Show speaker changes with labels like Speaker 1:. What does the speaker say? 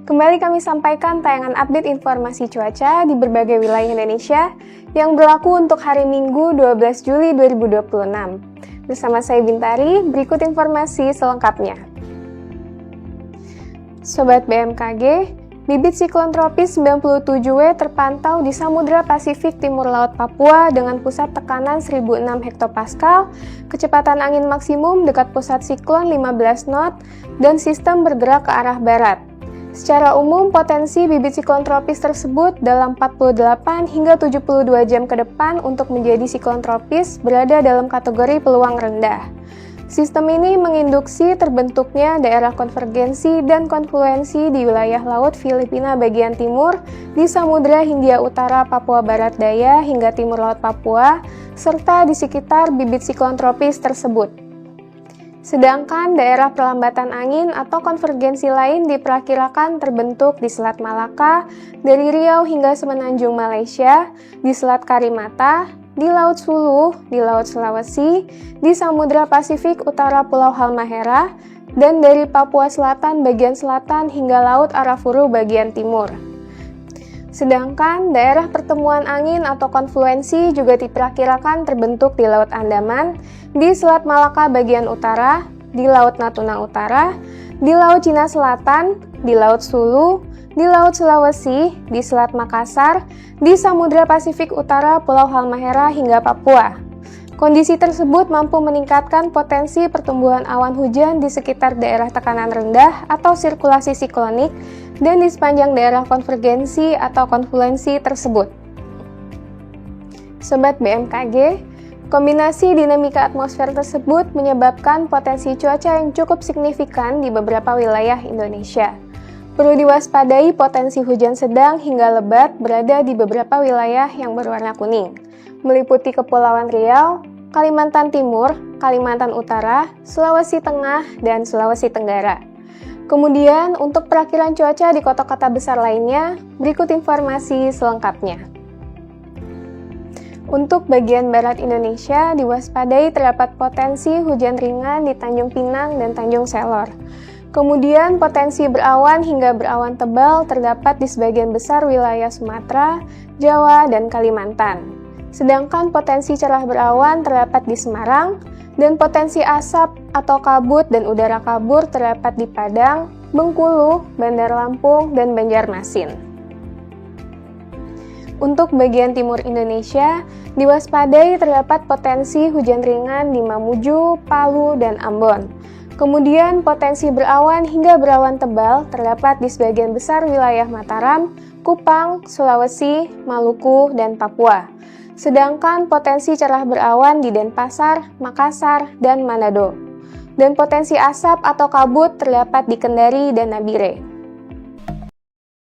Speaker 1: Kembali kami sampaikan tayangan update informasi cuaca di berbagai wilayah Indonesia yang berlaku untuk hari Minggu 12 Juli 2026. Bersama saya Bintari, berikut informasi selengkapnya. Sobat BMKG, bibit siklon tropis 97W terpantau di Samudra Pasifik Timur Laut Papua dengan pusat tekanan 1006 hektopascal, kecepatan angin maksimum dekat pusat siklon 15 knot, dan sistem bergerak ke arah barat. Secara umum, potensi bibit siklon tropis tersebut dalam 48 hingga 72 jam ke depan untuk menjadi siklon tropis berada dalam kategori peluang rendah. Sistem ini menginduksi terbentuknya daerah konvergensi dan konfluensi di wilayah laut Filipina bagian timur, di Samudra Hindia Utara Papua Barat Daya hingga timur laut Papua, serta di sekitar bibit siklon tropis tersebut. Sedangkan daerah perlambatan angin atau konvergensi lain diperkirakan terbentuk di Selat Malaka, dari Riau hingga Semenanjung Malaysia, di Selat Karimata, di Laut Sulu, di Laut Sulawesi, di Samudra Pasifik Utara Pulau Halmahera, dan dari Papua Selatan bagian selatan hingga Laut Arafuru bagian timur. Sedangkan daerah pertemuan angin atau konfluensi juga diperkirakan terbentuk di Laut Andaman, di Selat Malaka bagian utara, di Laut Natuna Utara, di Laut Cina Selatan, di Laut Sulu, di Laut Sulawesi, di Selat Makassar, di Samudra Pasifik Utara Pulau Halmahera hingga Papua. Kondisi tersebut mampu meningkatkan potensi pertumbuhan awan hujan di sekitar daerah tekanan rendah atau sirkulasi siklonik dan di sepanjang daerah konvergensi atau konfluensi tersebut. Sobat BMKG, kombinasi dinamika atmosfer tersebut menyebabkan potensi cuaca yang cukup signifikan di beberapa wilayah Indonesia. Perlu diwaspadai potensi hujan sedang hingga lebat berada di beberapa wilayah yang berwarna kuning, meliputi Kepulauan Riau, Kalimantan Timur, Kalimantan Utara, Sulawesi Tengah, dan Sulawesi Tenggara. Kemudian, untuk perakiran cuaca di kota-kota besar lainnya, berikut informasi selengkapnya. Untuk bagian barat Indonesia, diwaspadai terdapat potensi hujan ringan di Tanjung Pinang dan Tanjung Selor. Kemudian, potensi berawan hingga berawan tebal terdapat di sebagian besar wilayah Sumatera, Jawa, dan Kalimantan. Sedangkan potensi cerah berawan terdapat di Semarang, dan potensi asap atau kabut dan udara kabur terdapat di Padang, Bengkulu, Bandar Lampung, dan Banjarmasin. Untuk bagian timur Indonesia, diwaspadai terdapat potensi hujan ringan di Mamuju, Palu, dan Ambon. Kemudian potensi berawan hingga berawan tebal terdapat di sebagian besar wilayah Mataram, Kupang, Sulawesi, Maluku, dan Papua. Sedangkan potensi cerah berawan di Denpasar, Makassar, dan Manado. Dan potensi asap atau kabut terdapat di Kendari dan Nabire.